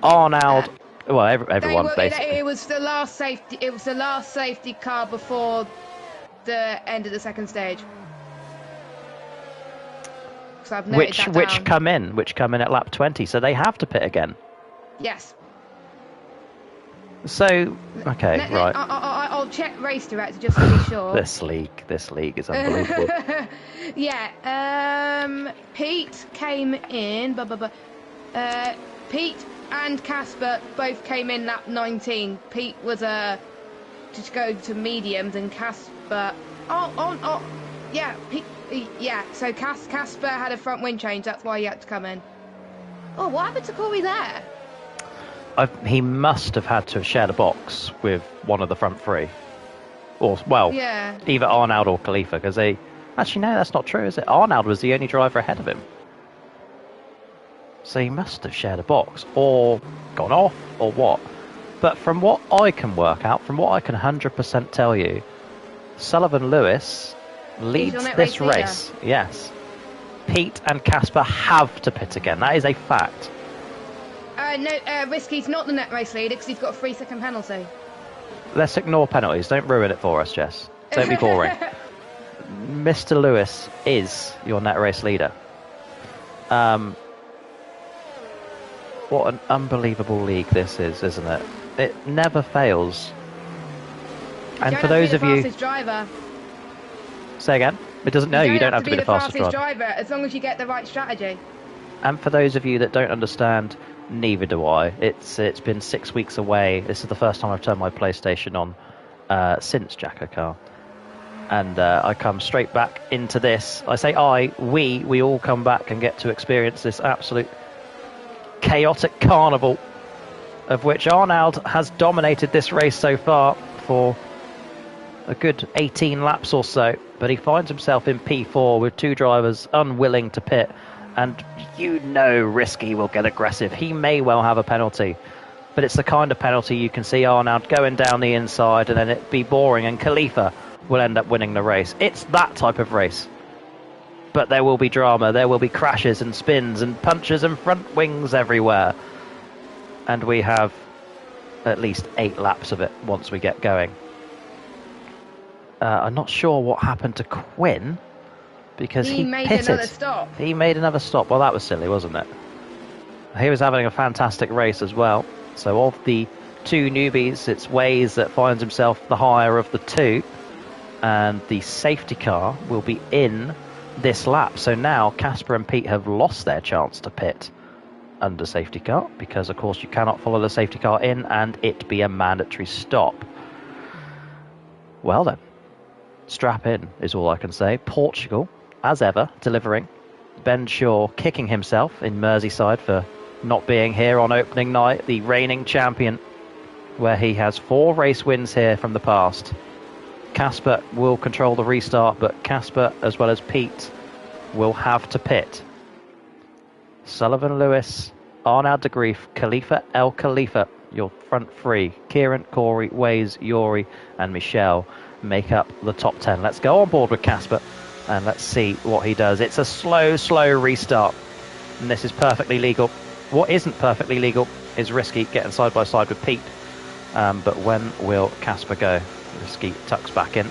A: Arnaud, well, everyone basically.
B: It was the last safety. It was the last safety car before the end of the second stage. So I've noted that down.
A: Which come in at lap 20, so they have to pit again.
B: Yes.
A: So, okay, right.
B: I'll check race director just to be sure.
A: This league is unbelievable.
B: Yeah. Pete came in. Pete and Casper both came in lap 19. Pete was to go to mediums, and Casper. Yeah. Pete. Yeah. So Casper had a front wind change. That's why he had to come in. Oh, what happened to Corey there?
A: He must have had to have shared a box with one of the front 3. Or, well, either Arnaud or Khalifa, because they... Actually, no, that's not true, is it? Arnaud was the only driver ahead of him. So he must have shared a box, or gone off, or what. But from what I can work out, from what I can 100% tell you, Sullivan Lewis leads this race. Yes. Pete and Casper have to pit again. That is a fact.
B: No, Risky's not the net race leader because he's got a 3-second penalty.
A: Let's ignore penalties. Don't ruin it for us, Jess. Don't be boring. Mr. Lewis is your net race leader. What an unbelievable league this is, isn't it? It never fails. And for those of you...
B: driver.
A: Say again? It doesn't know you don't have to be the fastest
B: driver as long as you get the right strategy.
A: And for those of you that don't understand, neither do I. It's been 6 weeks away. This is the first time I've turned my PlayStation on since JACKOCAR. And I come straight back into this. I say we all come back and get to experience this absolute chaotic carnival of which Arnaud has dominated this race so far for a good 18 laps or so. But he finds himself in P4 with 2 drivers unwilling to pit. And you know Risky will get aggressive. He may well have a penalty. But it's the kind of penalty you can see Arnaud going down the inside and then it be boring and Khalifa will end up winning the race. It's that type of race. But there will be drama. There will be crashes and spins and punches and front wings everywhere. And we have at least 8 laps of it once we get going. I'm not sure what happened to Quinn. Because he made pitted.
B: Another stop.
A: He made another stop. Well, that was silly, wasn't it? He was having a fantastic race as well. So of the 2 newbies, it's Waze that finds himself the higher of the 2. and the safety car will be in this lap. So now Casper and Pete have lost their chance to pit under safety car, because of course you cannot follow the safety car in and it be a mandatory stop. Well then, strap in is all I can say. Portugal, as ever, delivering. Ben Shaw kicking himself in Merseyside for not being here on opening night, the reigning champion, where he has 4 race wins here from the past. Casper will control the restart, but Casper, as well as Pete, will have to pit. Sullivan Lewis, Arnaud de Grief, Khalifa El Khalifa, your front 3. Kieran, Corey, Waze, Yori and Michelle make up the top 10. Let's go on board with Casper and let's see what he does. It's a slow restart, and this is perfectly legal. What isn't perfectly legal is Risky getting side by side with Pete. But when will Casper go? Risky tucks back in.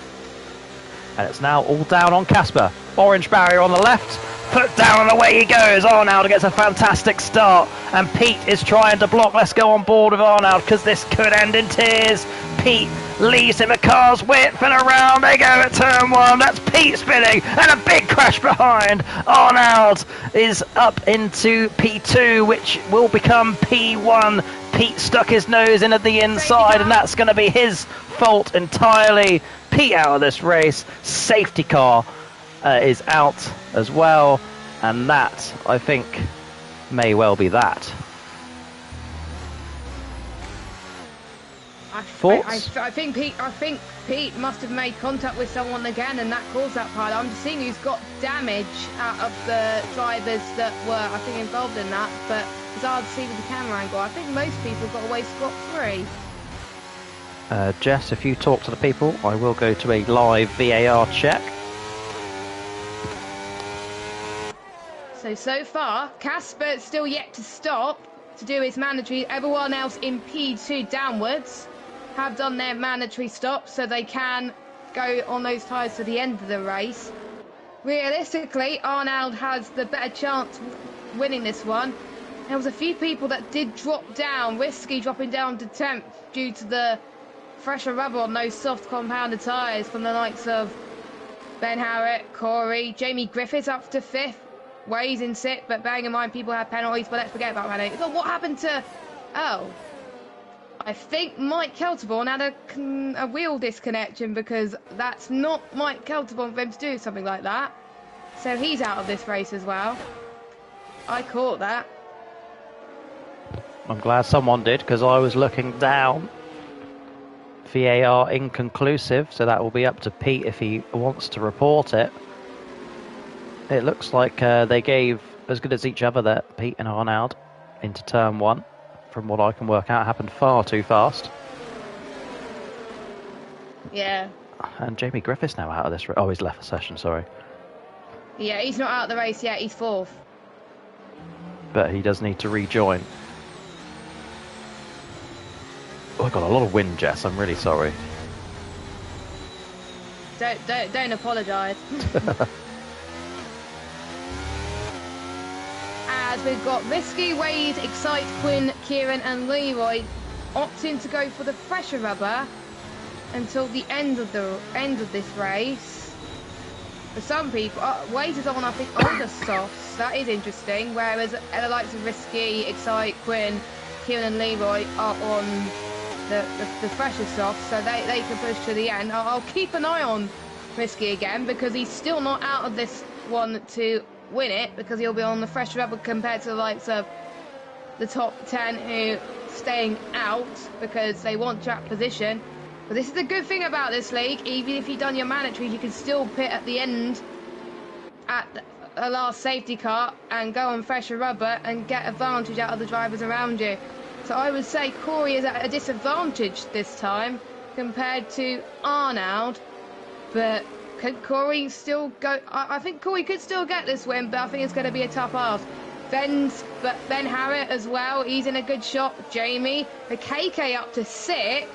A: And it's now all down on Casper. Orange barrier on the left. Put down and away he goes. Arnaud gets a fantastic start. And Pete is trying to block. Let's go on board with Arnaud, because this could end in tears. Pete leaves him a car's width and around they go at turn 1. That's Pete spinning and a big crash behind. Arnaud is up into P2, which will become P1. Pete stuck his nose in at the inside, and that's going to be his fault entirely. Pete out of this race. Safety car is out as well, and that, I think, may well be that. Thoughts?
B: I think Pete must have made contact with someone again, and that caused that pile. I'm just seeing who's got damage out of the drivers that were, I think, involved in that, but it's hard to see with the camera angle. I think most people got away scot-free.
A: Jess, if you talk to the people, I will go to a live VAR check.
B: So far, Casper still yet to stop to do his mandatory. Everyone else in P2 downwards have done their mandatory stops, so they can go on those tyres to the end of the race. Realistically, Arnaud has the better chance of winning this one. There was a few people that did drop down, Risky dropping down to 10th due to the fresher rubber on those soft compounded tyres from the likes of Ben Harrett, Corey, Jamie Griffiths up to 5th. Ways in 6th, but bearing in mind people had penalties, but let's forget about penalties. But what happened to... Oh, I think Mike Kelterborn had a wheel disconnection, because that's not Mike Kelterborn for him to do something like that. So he's out of this race as well. I caught that.
A: I'm glad someone did, because I was looking down. VAR inconclusive, so that will be up to Pete if he wants to report it. It looks like they gave as good as each other there, Pete and Arnaud, into turn 1. From what I can work out, happened far too fast.
B: Yeah.
A: And Jamie Griffiths now out of this race. Oh, he's left the session, sorry.
B: Yeah, he's not out of the race yet, he's 4th.
A: But he does need to rejoin. Oh, I got a lot of wind, Jess, I'm really sorry.
B: Don't apologise. As we've got Risky, Wade, Excite, Quinn, Kieran and Leroy opting to go for the fresher rubber until the end of this race. For some people, Wade is on, I think, older softs. That is interesting. Whereas the likes of Risky, Excite, Quinn, Kieran and Leroy are on the fresher softs, so they can push to the end. I'll keep an eye on Risky again, because he's still not out of this one to win it, because he'll be on the fresh rubber compared to the likes of the top 10 who staying out because they want track position. But this is the good thing about this league. Even if you've done your mandatories, you can still pit at the end at the last safety car and go on fresher rubber and get advantage out of the drivers around you. So I would say Corey is at a disadvantage this time compared to Arnaud, but could Corey still go? I think Corey could still get this win, but I think it's going to be a tough ask. Ben Harrett as well, he's in a good shot. Jamie, the KK up to 6th,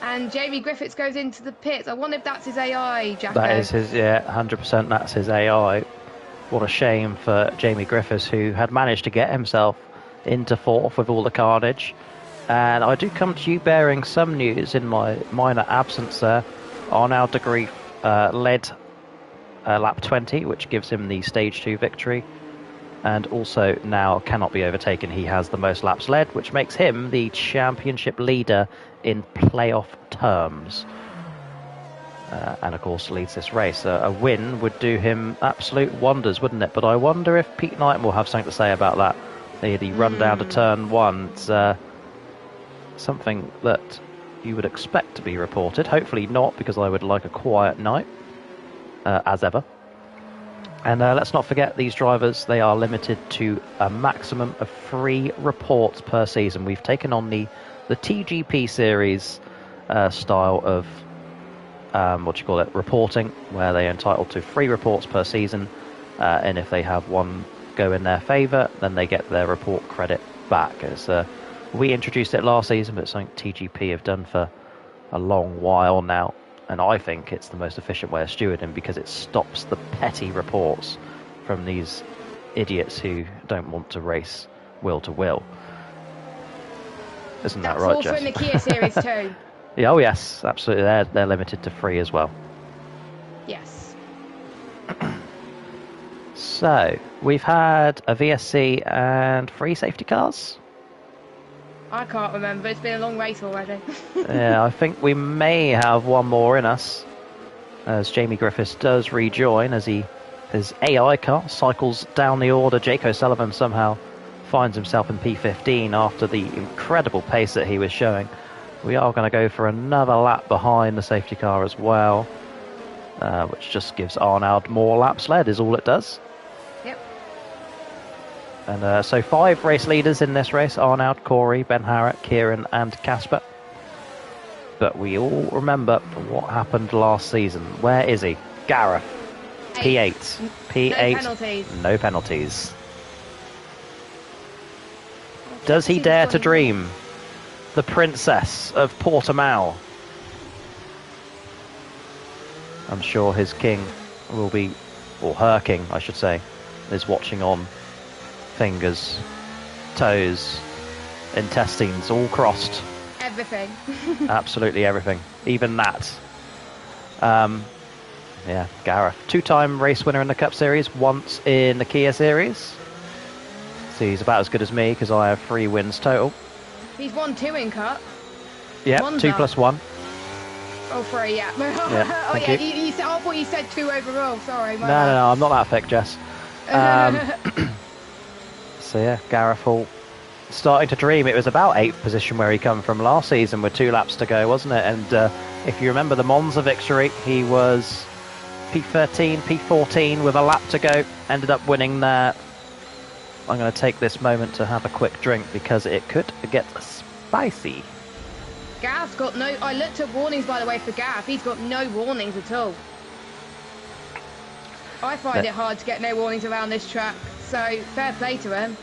B: and Jamie Griffiths goes into the pits. I wonder if that's his AI, Jacko.
A: That is his, yeah, 100% that's his AI. What a shame for Jamie Griffiths, who had managed to get himself into 4th with all the carnage. And I do come to you bearing some news in my minor absence there. Arnaud de Grief led lap 20, which gives him the stage 2 victory, and also now cannot be overtaken. He has the most laps led, which makes him the championship leader in playoff terms. And of course leads this race. A win would do him absolute wonders, wouldn't it? But I wonder if Pete Knight will have something to say about that. The run down to turn 1. It's something that you would expect to be reported. Hopefully not, because I would like a quiet night, as ever. And let's not forget, these drivers, they are limited to a maximum of 3 reports per season. We've taken on the TGP series style of reporting, where they're entitled to 3 reports per season, and if they have one go in their favour, then they get their report credit back. As we introduced it last season, but it's something TGP have done for a long while now, and I think it's the most efficient way of stewarding, because it stops the petty reports from these idiots who don't want to race will to will. Isn't that right, Jess?
B: That's also in the Kia series too.
A: Yeah, oh yes, absolutely. They're limited to 3 as well.
B: Yes.
A: So we've had a VSC and 3 safety cars.
B: I can't remember. It's been a long race already.
A: Yeah, I think we may have one more in us, as Jamie Griffiths does rejoin, as his AI car cycles down the order. Jake O'Sullivan somehow finds himself in P15 after the incredible pace that he was showing. We are going to go for another lap behind the safety car as well, which just gives Arnaud more laps led, is all it does.
B: Yep.
A: And so 5 race leaders in this race: Arnaud, Corey, Ben Harrett, Kieran and Casper. But we all remember what happened last season. Where is he? Gareth. P8. P8.
B: No penalties.
A: No penalties. Does he dare to dream? The Princess of Portimao. I'm sure his king will be, or her king, I should say, is watching on. Fingers, toes, intestines, all crossed.
B: Everything.
A: Absolutely everything. Even that. Yeah, Gareth. 2-time race winner in the Cup Series, once in the Kia Series. So he's about as good as me, because I have 3 wins total.
B: He's won 2 in Cup.
A: Yeah, 2 plus 1.
B: Oh, 3, yeah.
A: Yeah,
B: oh, yeah,
A: you
B: I thought you said 2 overall. Sorry.
A: No, I'm not that thick, Jess. So yeah, Gareth Hall starting to dream. It was about 8th position where he come from last season with 2 laps to go, wasn't it? And if you remember the Monza victory, he was P13, P14 with a lap to go. Ended up winning there. I'm going to take this moment to have a quick drink, because it could get spicy.
B: Gareth's got no... I looked at warnings, by the way, for Gareth. He's got no warnings at all. I find it hard to get no warnings around this track, so fair play to him.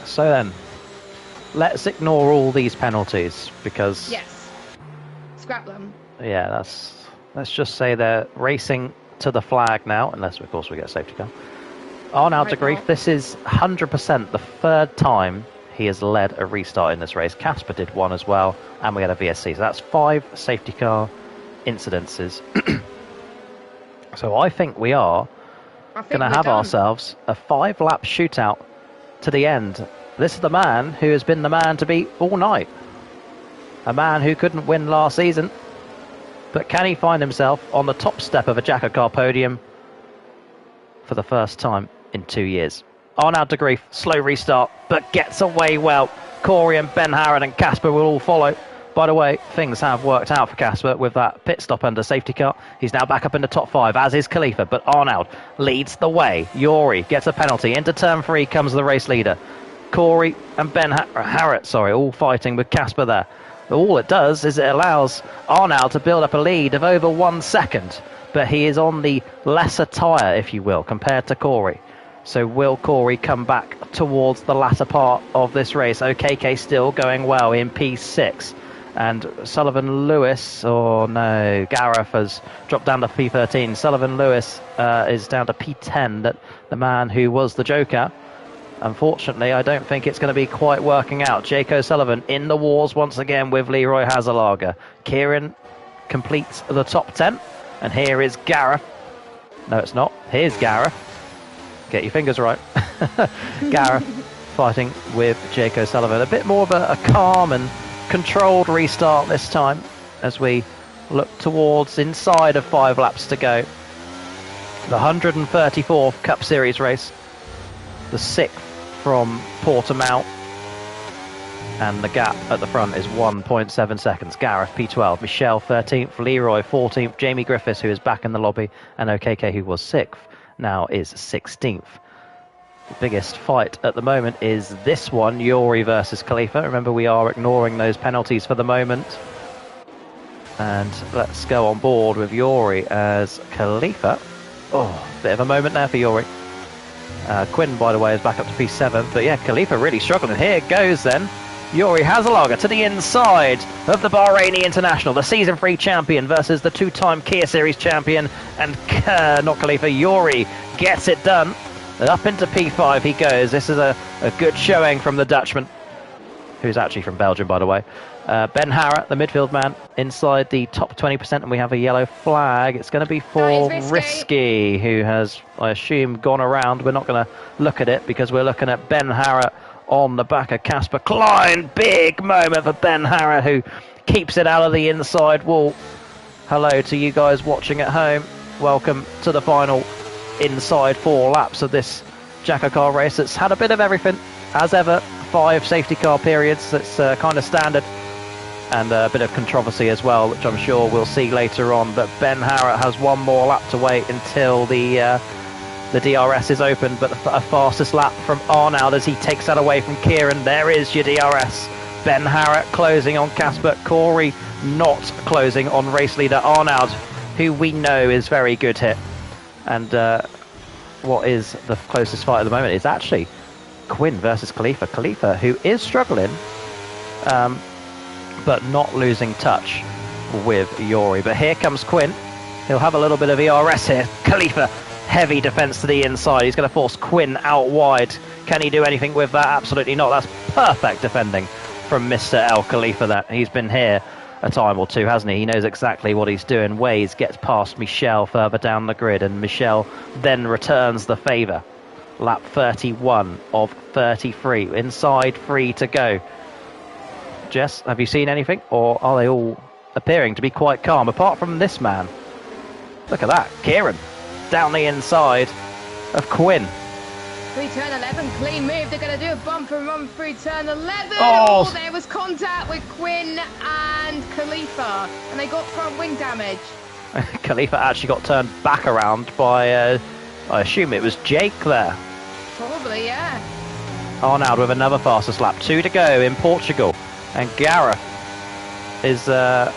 A: So then, let's ignore all these penalties, because...
B: Yes. Scrap them.
A: Yeah, let's just say they're racing to the flag now, unless, of course, we get a safety car. Arnaud de Grief, this is 100% the 3rd time he has led a restart in this race. Casper did 1 as well, and we had a VSC. So that's 5 safety car incidences. So I think we are going to have ourselves a 5-lap shootout to the end. This is the man who has been the man to beat all night. A man who couldn't win last season. But can he find himself on the top step of a JACKOCAR podium for the first time in 2 years? Arnaud de Grief, slow restart, but gets away well. Corey and Ben Harrod and Casper will all follow. By the way, things have worked out for Casper with that pit stop under safety car. He's now back up in the top 5, as is Khalifa, but Arnaud leads the way. Yori gets a penalty. Into turn 3 comes the race leader. Corey and Ben Harrod, all fighting with Casper there. All it does is it allows Arnaud to build up a lead of over 1 second, but he is on the lesser tyre, if you will, compared to Corey. So will Corey come back towards the latter part of this race? OKK still going well in P6. And Sullivan Lewis, Gareth has dropped down to P13. Sullivan Lewis is down to P10, that the man who was the Joker. Unfortunately, I don't think it's going to be quite working out. Jake O'Sullivan in the wars once again with Leroy Hazelager. Kieran completes the top 10. And here is Gareth. No, it's not. Here's Gareth. Get your fingers right. Gareth fighting with Jake O'Sullivan. A bit more of a calm and controlled restart this time as we look towards inside of 5 laps to go. The 134th Cup Series race. The 6th from Portimao. And the gap at the front is 1.7 seconds. Gareth, P12. Michelle, 13th. Leroy, 14th. Jamie Griffiths, who is back in the lobby. And OKK, who was 6th, now is 16th. The biggest fight at the moment is this one, Yuri versus Khalifa. Remember, we are ignoring those penalties for the moment. And let's go on board with Yuri as Khalifa. Oh, bit of a moment there for Yuri. Quinn, by the way, is back up to P7. But yeah, Khalifa really struggling. Here it goes then. Yuri Hazelager to the inside of the Bahraini International, the season 3 champion versus the 2-time Kia Series champion. And not Khalifa, Yuri gets it done. Up into P5 he goes. This is a good showing from the Dutchman, who's actually from Belgium, by the way. Ben Harrah, the midfield man, inside the top 20%, and we have a yellow flag. It's going to be for Risky, who has, I assume, gone around. We're not going to look at it because we're looking at Ben Harrah on the back of Casper Klein. Big moment for Ben Harrah, who keeps it out of the inside wall. Hello to you guys watching at home. Welcome to the final inside 4 laps of this JACKOCAR race. It's had a bit of everything, as ever. 5 safety car periods, that's kind of standard. And a bit of controversy as well, which I'm sure we'll see later on. But Ben Harrah has one more lap to wait until the DRS is open. But a fastest lap from Arnaud as he takes that away from Kieran. There is your DRS. Ben Harrah closing on Casper. Corey not closing on race leader Arnaud, who we know is very good hit. And what is the closest fight at the moment is actually Quinn versus Khalifa. Khalifa, who is struggling, but not losing touch with Yuri. But here comes Quinn. He'll have a little bit of ERS here. Khalifa, heavy defense to the inside. He's going to force Quinn out wide. Can he do anything with that? Absolutely not. That's perfect defending from Mr. El Khalifa. That he's been here a time or two, hasn't he? He knows exactly what he's doing. Waze gets past Michelle further down the grid, and Michelle then returns the favour. Lap 31 of 33. Inside 3 to go. Jess, have you seen anything, or are they all appearing to be quite calm, apart from this man? Look at that. Kieran down the inside of Quinn.
B: Through turn 11, clean move. They're going to do a bumper run through turn 11.
A: Oh,
B: there was contact with Quinn and Khalifa, and they got front wing damage.
A: Khalifa actually got turned back around by, I assume it was Jake there.
B: Probably, yeah.
A: Arnaud with another fastest lap. 2 to go in Portugal. And Gareth is, I've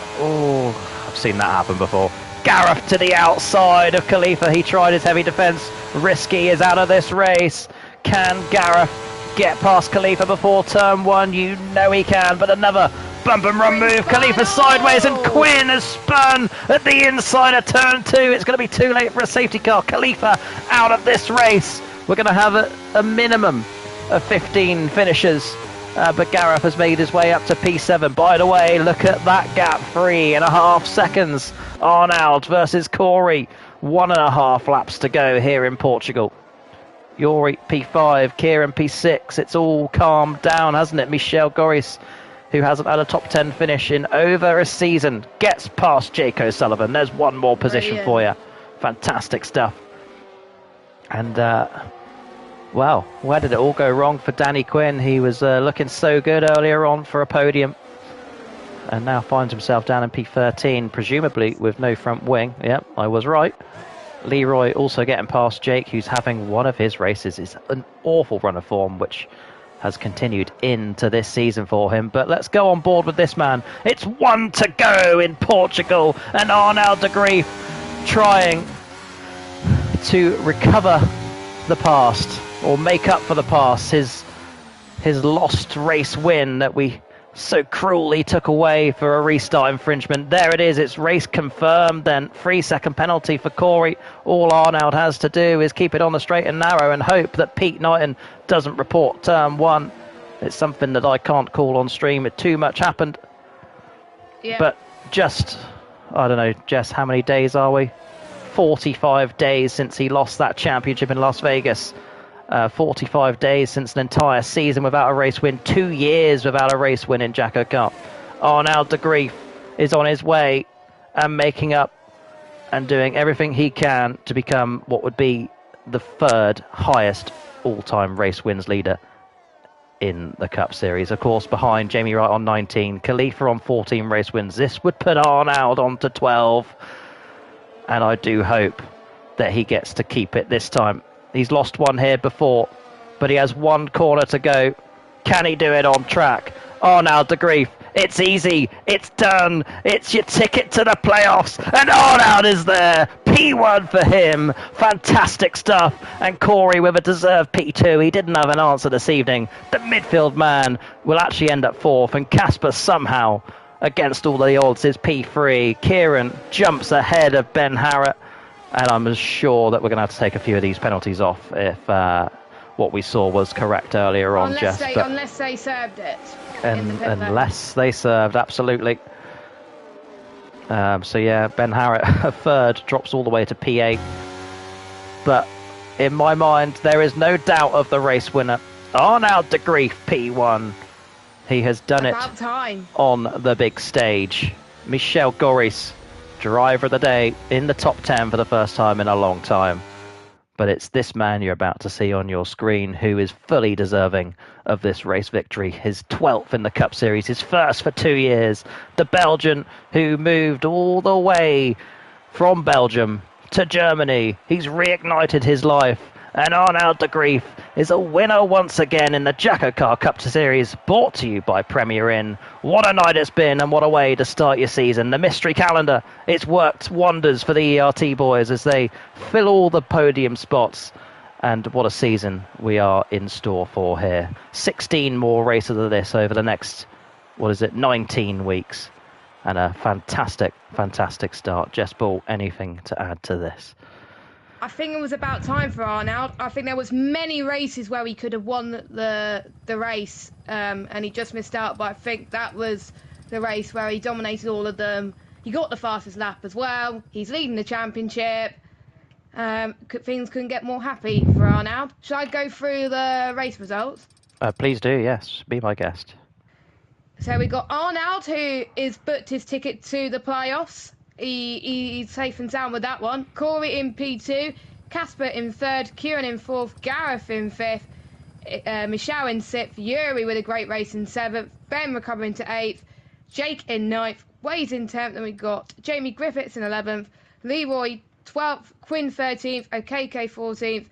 A: seen that happen before. Gareth to the outside of Khalifa. He tried his heavy defence. Risky is out of this race. Can Gareth get past Khalifa before turn 1? You know he can, but another bump and run move. Khalifa sideways, and Quinn has spun at the inside of turn 2. It's going to be too late for a safety car. Khalifa out of this race. We're going to have a minimum of 15 finishers. But Gareth has made his way up to P7. By the way, look at that gap, 3.5 seconds. Arnaud versus Corey. 1.5 laps to go here in Portugal. Yuri P5, Kieran P6. It's all calmed down, hasn't it? Michel Goris, who hasn't had a top 10 finish in over a season, gets past Jake O'Sullivan. There's one more position for you. Fantastic stuff. And well, where did it all go wrong for Danny Quinn? He was looking so good earlier on for a podium, and now finds himself down in P13, presumably with no front wing. Yep, I was right. Leroy also getting past Jake, who's having one of his races. It's an awful run of form, which has continued into this season for him. But let's go on board with this man. It's 1 to go in Portugal, and Arnaud de Grief trying to recover the past, or make up for the past, his lost race win that we so cruelly took away for a restart infringement. There it is, it's race confirmed. Then 3-second penalty for Corey. All Arnaud has to do is keep it on the straight and narrow and hope that Pete Knighton doesn't report turn 1. It's something that I can't call on stream. Too much happened.
B: Yeah.
A: But just I don't know, Jess, how many days are we? 45 days since he lost that championship in Las Vegas. 45 days since an entire season without a race win. 2 years without a race win in JACKOCAR. Arnaud de Grief is on his way and making up and doing everything he can to become what would be the third highest all-time race wins leader in the Cup Series. Of course, behind Jamie Wright on 19, Khalifa on 14 race wins. This would put Arnaud on to 12. And I do hope that he gets to keep it this time. He's lost one here before, but he has one corner to go. Can he do it on track? Arnaud de Grief. It's easy. It's done. It's your ticket to the playoffs. And Arnaud is there. P1 for him. Fantastic stuff. And Corey with a deserved P2. He didn't have an answer this evening. The midfield man will actually end up fourth. And Casper somehow, against all the odds, is P3. Kieran jumps ahead of Ben Harrett. And I'm sure that we're going to have to take a few of these penalties off if what we saw was correct earlier on.
B: Unless they served it.
A: Unless they served, absolutely. So yeah, Ben Harrett, a third, drops all the way to P8. But in my mind, there is no doubt of the race winner. Arnaud de Grief, P1. He has done it on the big stage. Michel Goris, driver of the day, in the top 10 for the first time in a long time. But it's this man you're about to see on your screen who is fully deserving of this race victory. His 12th in the Cup Series, his first for 2 years. The Belgian who moved all the way from Belgium to Germany. He's reignited his life. And Arnaud de Grief is a winner once again in the JACKOCAR Cup Series, brought to you by Premier Inn. What a night it's been, and what a way to start your season. The mystery calendar, it's worked wonders for the ERT boys as they fill all the podium spots. And what a season we are in store for here. 16 more races of this over the next, 19 weeks. And a fantastic, fantastic start. Jess Ball, anything to add to this?
B: I think it was about time for Arnaud. I think there was many races where he could have won the race, and he just missed out. But I think that was the race where he dominated all of them. He got the fastest lap as well. He's leading the championship. Things couldn't get more happy for Arnaud. Should I go through the race results?
A: Please do, yes. Be my guest.
B: So we got Arnaud, who is booked his ticket to the playoffs. He's safe and sound with that one. Corey in P2, Casper in 3rd, Kieran in 4th, Gareth in 5th, Michelle in 6th, Yuri with a great race in 7th, Ben recovering to 8th, Jake in 9th, Wade in 10th, and we got Jamie Griffiths in 11th, Leroy 12th, Quinn 13th, OKK 14th,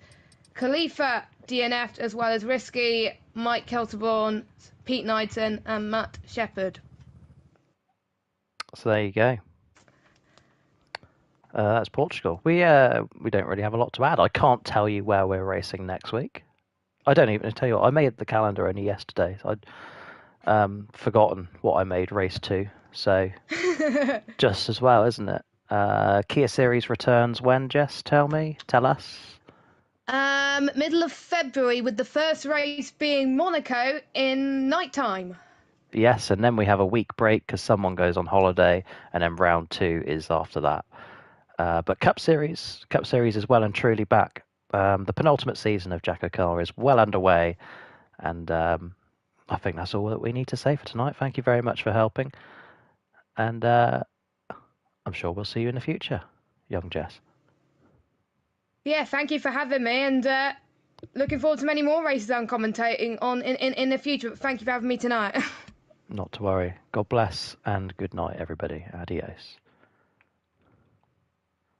B: Khalifa DNF'd, as well as Risky, Mike Kelterborn, Pete Knighton, and Matt Shepherd.
A: So there you go. That's Portugal. We don't really have a lot to add. I can't tell you where we're racing next week. I don't even tell you what, I made the calendar only yesterday. So I'd forgotten what I made race 2. So just as well, isn't it? Kia Series returns when, Jess? Tell us.
B: Middle of February, with the first race being Monaco in nighttime.
A: Yes, and then we have a week break because someone goes on holiday, and then round 2 is after that. But Cup Series is well and truly back. The penultimate season of JACKOCAR is well underway, and I think that's all that we need to say for tonight. Thank you very much for helping, and I'm sure we'll see you in the future, young Jess.
B: Yeah, thank you for having me, and looking forward to many more races I'm commentating on in the future. Thank you for having me tonight.
A: Not to worry. God bless, and good night, everybody. Adios.